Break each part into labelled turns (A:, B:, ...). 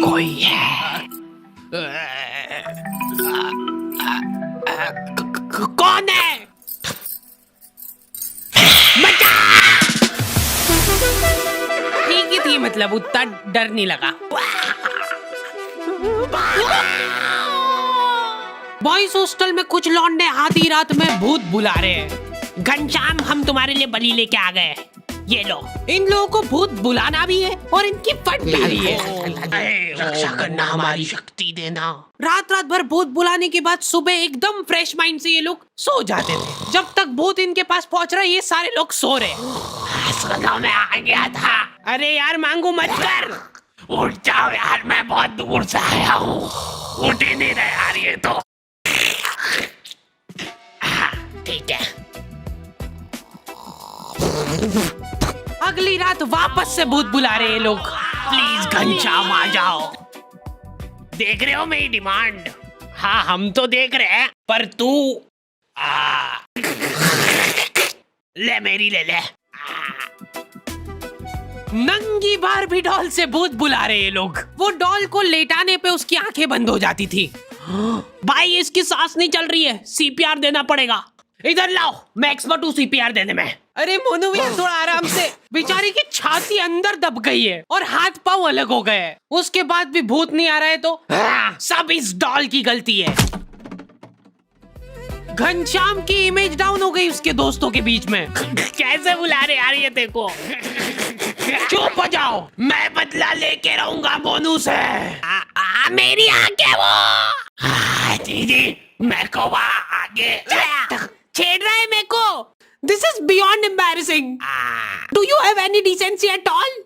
A: कोई है। कौन है? ठीक ही थी, मतलब उतना डर नहीं लगा। बॉयज हॉस्टल में कुछ लौंडे आधी रात में भूत बुला रहे हैं। घनश्याम, हम तुम्हारे लिए बलि लेके आ गए, ये लो। इन लोगों को भूत बुलाना भी है और इनकी फट भी रही है। रक्षा करना हमारी शक्ति देना। रात रात भर भूत बुलाने के बाद सुबह एकदम फ्रेश माइंड से ये लोग सो जाते थे। जब तक भूत इनके पास पहुंच रहा है, ये सारे लोग सो रहे। मैं आ गया था। अरे यार मांगू मत कर। उठ जाओ यार, मैं बहुत दूर से आया हूँ। उठ ही नहीं रहा यार ये तो। ठीक है। अगली रात वापस से भूत बुला रहे हैं लोग। प्लीज घनश्याम आ जाओ। देख रहे हो मेरी डिमांड? हाँ हम तो देख रहे हैं, पर तू ले मेरी ले ले। नंगी बारबी डॉल से भूत बुला रहे हैं लोग। वो डॉल को लेटाने पे उसकी आंखें बंद हो जाती थी। भाई इसकी सांस नहीं चल रही है, सीपीआर देना पड़ेगा। इधर लाओ, मैं एक्सपर्ट हूँ सीपीआर देने में। अरे मोनू भैया थोड़ा आराम से। बेचारी की छाती अंदर दब गई है और हाथ पांव अलग हो गए हैं। उसके बाद भी भूत नहीं आ रहा है तो सब इस डॉल की गलती है। घनश्याम की इमेज डाउन हो गई उसके दोस्तों के बीच में। कैसे बुला रहे यार ये देखो। चुप हो जाओ, मैं बदला लेके रहूंगा मोनू से। मेरी आंखें वो। जी मैं को आगे छेड़ रहा है मेरे को। This is beyond embarrassing. Do you have any decency at all?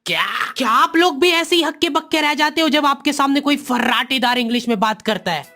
A: क्या आप लोग भी ऐसे ही हक्के बक्के रह जाते हो जब आपके सामने कोई फर्राटेदार इंग्लिश में बात करता है?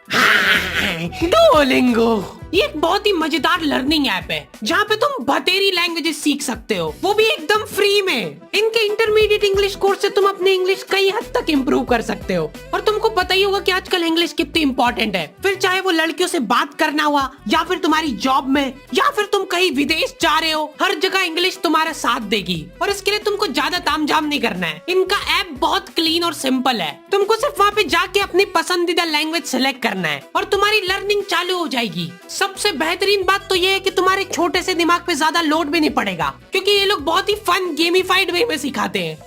A: डुओलिंगो ये एक बहुत ही मजेदार लर्निंग ऐप है जहाँ पे तुम बतेरी लैंग्वेजेस सीख सकते हो, वो भी एकदम फ्री में। इनके इंटरमीडिएट इंग्लिश कोर्स से तुम अपनी इंग्लिश कई हद तक इम्प्रूव कर सकते हो। और तुमको पता ही होगा कि आजकल इंग्लिश कितनी इंपॉर्टेंट है। फिर चाहे वो लड़कियों से बात करना हुआ, या फिर तुम्हारी जॉब में, या फिर तुम कहीं विदेश जा रहे हो, हर जगह इंग्लिश तुम्हारा साथ देगी। और इसके लिए तुमको ज्यादा तामझाम नहीं करना है। इनका ऐप बहुत क्लीन और सिंपल है। तुमको सिर्फ वहाँ पे जाके अपनी पसंदीदा लैंग्वेज सिलेक्ट करना है और तुम्हारी लर्निंग चालू हो जाएगी। सबसे बेहतरीन बात तो ये है कि तुम्हारे छोटे से दिमाग पे ज्यादा लोड भी नहीं पड़ेगा, क्योंकि ये लोग बहुत ही फन गेमिफाइड वे में सिखाते हैं।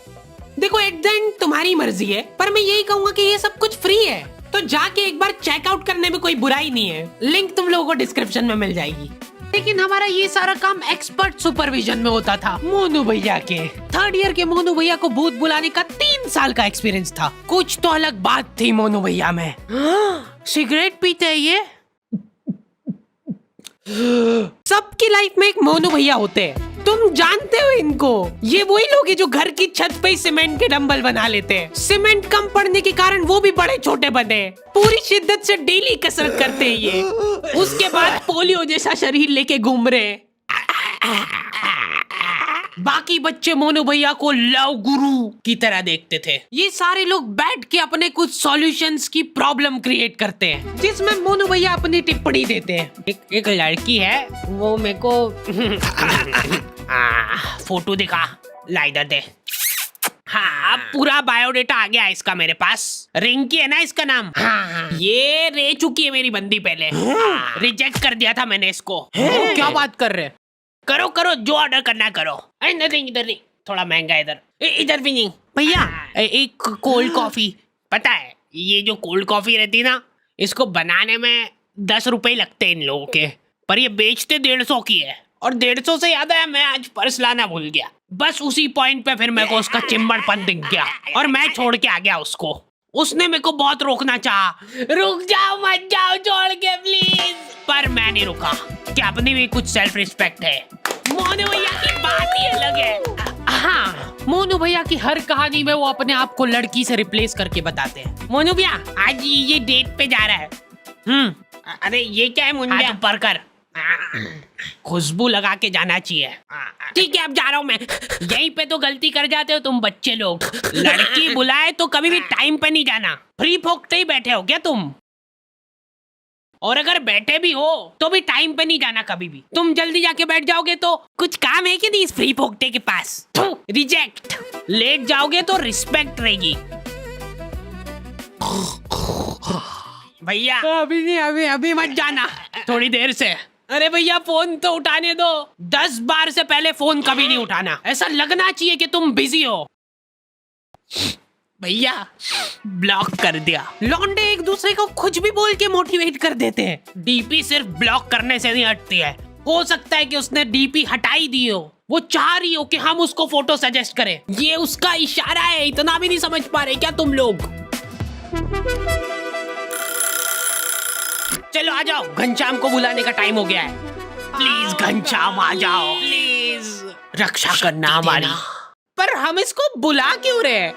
A: देखो एट द एंड तुम्हारी मर्जी है, पर मैं यही कहूंगा कि ये सब कुछ फ्री है, तो जाके एक बार चेकआउट करने में कोई बुराई नहीं है। लिंक तुम लोगों को डिस्क्रिप्शन में मिल जाएगी। लेकिन हमारा ये सारा काम एक्सपर्ट सुपरविजन में होता था मोनू भैया के। थर्ड ईयर के मोनू भैया को भूत बुलाने का 3 साल का एक्सपीरियंस था। कुछ तो अलग बात थी मोनू भैया में। सिगरेट पीते हैं ये। सबकी लाइफ में एक मोनू भैया होते हैं, तुम जानते हो इनको। ये वही लोग हैं जो घर की छत पे सीमेंट के डंबल बना लेते हैं। सीमेंट कम पड़ने के कारण वो भी बड़े छोटे बने। पूरी शिद्दत से डेली कसरत करते हैं ये। उसके बाद पोलियो जैसा शरीर लेके घूम रहे हैं। बाकी बच्चे मोनू भैया को लव गुरु की तरह देखते थे। ये सारे लोग बैठ के अपने कुछ सॉल्यूशंस की प्रॉब्लम क्रिएट करते हैं, जिसमें मोनू भैया अपनी टिप्पणी देते हैं। एक लड़की है, वो मेरे को फोटो दिखा, ला इधर दे। हाँ पूरा बायोडेटा आ गया इसका मेरे पास। रिंकी है ना इसका नाम। हाँ ये रह चुकी है मेरी बंदी पहले। रिजेक्ट कर दिया था मैंने इसको। क्या बात कर रहे? करो करो जो ऑर्डर करना करो। इधर नहीं, इधर नहीं, थोड़ा महंगा इधर। इधर भी नहीं भैया। एक कोल्ड कॉफी। पता है ये जो कोल्ड कॉफी रहती है ना, इसको बनाने में 10 रुपए लगते हैं इन लोगों के, पर ये बेचते 150 की है। और 150 से याद आया, मैं आज पर्स लाना भूल गया। बस उसी पॉइंट पे फिर मेरे को उसका चिंबड़पन दिख गया और मैं छोड़ के आ गया उसको। उसने मेरे को बहुत रोकना चाहा, रुक जाओ मत जाओ छोड़ के प्लीज, पर मैं नहीं रुका कि अपनी भी कुछ सेल्फ रिस्पेक्ट है। मोनू भैया की बात ही अलग है। हाँ मोनू भैया की हर कहानी में वो अपने आप को लड़की से रिप्लेस करके बताते हैं। मोनू भैया आज ये डेट पे जा रहा है। अरे ये क्या है मुंडा ऊपर कर, खुशबू लगा के जाना चाहिए। ठीक है अब जा रहा हूँ मैं। यहीं पे तो गलती कर जाते हो तुम बच्चे लोग। लड़की बुलाए तो कभी भी टाइम पे नहीं जाना। फ्री फोकते ही बैठे हो क्या तुम? और अगर बैठे भी हो तो भी टाइम पे नहीं जाना कभी भी। तुम जल्दी जाके बैठ जाओगे तो कुछ काम है कि नहीं इस फ्री फोकते के पास? रिजेक्ट। लेट जाओगे तो रिस्पेक्ट रहेगी। भैया अभी नहीं, अभी अभी मत जाना, थोड़ी देर से। अरे भैया फोन तो उठाने दो, 10 बार से पहले फोन कभी नहीं उठाना, ऐसा लगना चाहिए कि तुम बिजी हो। भैया ब्लॉक कर दिया। लौंडे एक दूसरे को कुछ भी बोल के मोटिवेट कर देते हैं। डीपी सिर्फ ब्लॉक करने से नहीं हटती है, हो सकता है कि उसने डीपी हटाई दी हो, वो चाह रही हो कि हम उसको फोटो सजेस्ट करें। ये उसका इशारा है, इतना भी नहीं समझ पा रहे क्या तुम लोग? चलो आ जाओ, घनश्याम को बुलाने का टाइम हो गया है। प्लीज घनश्याम आ जाओ, प्लीज रक्षा करना हमारी। पर हम इसको बुला क्यों रहे हैं?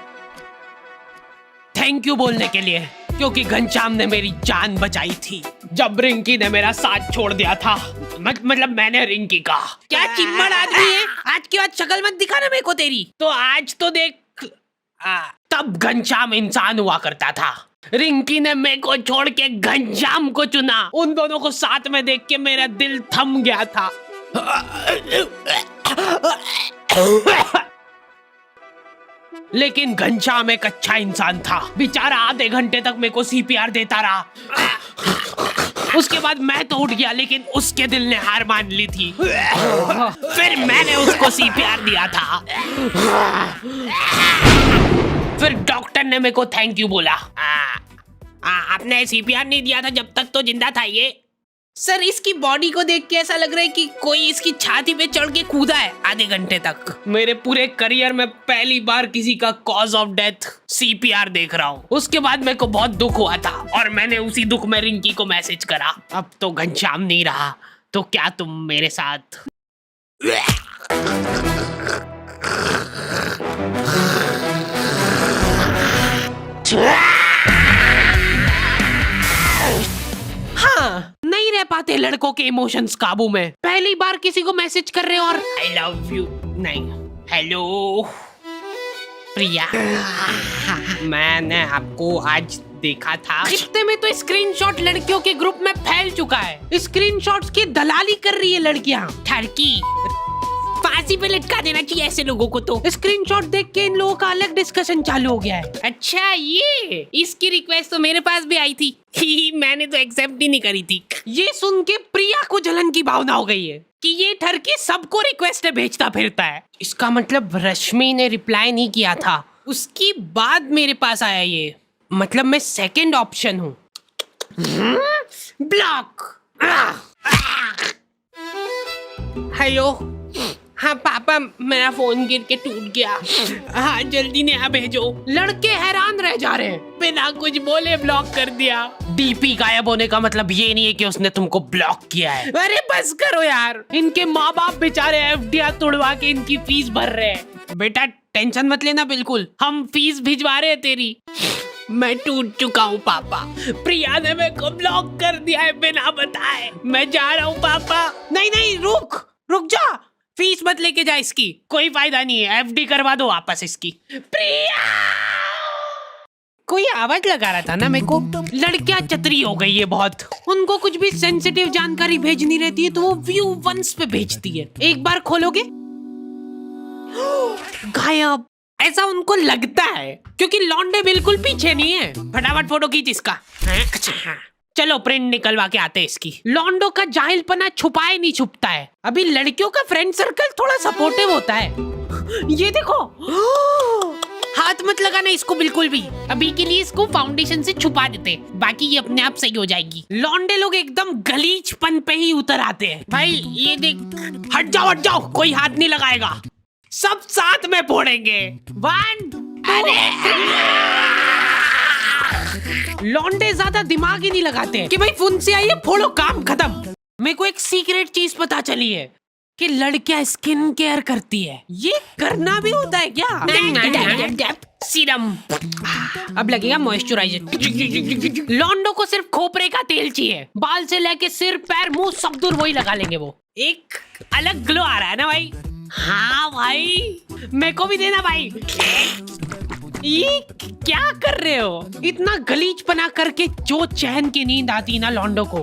A: थैंक यू बोलने के लिए, क्योंकि घनश्याम ने मेरी जान बचाई थी जब रिंकी ने मेरा साथ छोड़ दिया था। मतलब मैंने रिंकी का। क्या चिम्मड़ आदमी है, आज के बाद शक्ल मत दिखाना मेरे को तेरी। तो आज तो देख, तब घनश्याम इंसान हुआ करता था। रिंकी ने मेरे को छोड़ के घनश्याम को चुना। उन दोनों को साथ में देख के मेरा दिल थम गया था। लेकिन घनश्याम एक अच्छा इंसान था। बेचारा आधे घंटे तक मेरे को सीपीआर देता रहा। उसके बाद मैं तो उठ गया, लेकिन उसके दिल ने हार मान ली थी। फिर मैंने उसको सीपीआर दिया था। फिर डॉक्टर ने मेरे को थैंक यू बोला। आपने सीपीआर नहीं दिया था जब तक तो जिंदा था ये। सर इसकी बॉडी को देख के ऐसा लग रहा है कि कोई इसकी छाती पे चढ़ के कूदा है आधे घंटे तक। मेरे पूरे करियर में पहली बार किसी का कॉज ऑफ डेथ सीपीआर देख रहा हूँ। उसके बाद मेरे को बहुत दुख हुआ था और मैंने उसी दुख में रिंकी को मैसेज करा। अब तो घनश्याम नहीं रहा, तो क्या तुम मेरे साथ? हाँ, नहीं रह पाते लड़कों के इमोशंस काबू में। पहली बार किसी को मैसेज कर रहे हो और आई लव यू नहीं, हेलो प्रिया, मैंने आपको आज देखा था। इतने में तो स्क्रीनशॉट लड़कियों के ग्रुप में फैल चुका है। स्क्रीनशॉट्स की दलाली कर रही है लड़कियां। ठरकी फांसी पे लटका देना चाहिए ऐसे लोगों को। तो स्क्रीनशॉट देख के इन लोगों का अलग डिस्कशन चालू हो गया है। अच्छा, ये इसकी रिक्वेस्ट तो मेरे पास भी आई थी। मैंने तो एक्सेप्ट ही नहीं करी थी। ये सुन के प्रिया को जलन की भावना हो गई है कि ये ठरकी सबको रिक्वेस्ट भेजता फिरता है। इसका मतलब रश्मि ने रिप्लाई नहीं किया था, उसकी बाद मेरे पास आया ये। मतलब मैं सेकंड ऑप्शन हूँ। ब्लॉक। हेलो, हाँ पापा, मेरा फोन गिर के टूट गया। हाँ जल्दी नया भेजो। लड़के हैरान रह जा रहे हैं, बिना कुछ बोले ब्लॉक कर दिया। डीपी गायब होने का मतलब ये नहीं है कि उसने तुमको ब्लॉक किया है। अरे बस करो यार, इनके माँ बाप बेचारे एफडीआर तोड़वा के इनकी फीस भर रहे हैं। बेटा टेंशन मत लेना, बिल्कुल हम फीस भिजवा रहे हैं तेरी। मैं टूट चुका हूँ पापा, प्रिया ने मेरे को ब्लॉक कर दिया है बिना बताए। मैं जा रहा हूँ पापा। नहीं नहीं, रुक जा, फीस मत लेके जा इसकी, कोई फायदा नहीं है। एफडी करवा दो वापस इसकी। प्रिया, कोई आवाज लगा रहा था ना मेरे को। लड़कियां चतरी हो गई है बहुत, उनको कुछ भी सेंसिटिव जानकारी भेजनी रहती है तो वो व्यू वंस पे भेजती है। एक बार खोलोगे गायब, ऐसा उनको लगता है क्योंकि लौंडे बिल्कुल पीछे नहीं है। फटाफट फोटो खींच इसका। चलो प्रिंट निकलवा के आते हैं इसकी। लौंडो का जाहिलपना छुपाए नहीं छुपता है। अभी लड़कियों का फ्रेंड सर्कल थोड़ा सपोर्टिव होता है। ये देखो, हाथ मत लगाना इसको बिल्कुल भी। अभी के लिए इसको फाउंडेशन से छुपा देते, बाकी ये अपने आप सही हो जाएगी। लौंडे लोग एकदम गलीचपन पे ही उतर आते हैं। भाई ये देख, हट जाओ, कोई हाथ नहीं लगाएगा, सब साथ में फोड़ेंगे। 1 लौंडे ज्यादा दिमाग ही नहीं लगाते कि भाई फोन से आइए फोड़ो, काम खत्म। मेरे को एक सीक्रेट चीज पता चली है कि लड़कियां स्किन केयर करती है। ये करना भी होता है क्या? सीरम, अब लगेगा मॉइस्चराइजर। लौंडो को सिर्फ खोपरे का तेल चाहिए, बाल से लेके सिर पैर मुंह सब दूर वही लगा लेंगे। वो एक अलग ग्लो आ रहा है ना भाई। हाँ भाई, मेरे को भी देना भाई। ये क्या कर रहे हो? इतना गलीचपना करके जो चैन की नींद आती ना लौंडो को।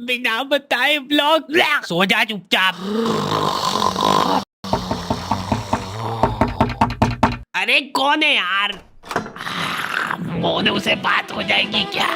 A: बिना बताए ब्लॉक। सो जा चुपचाप। अरे कौन है यार? मोनू से बात हो जाएगी क्या?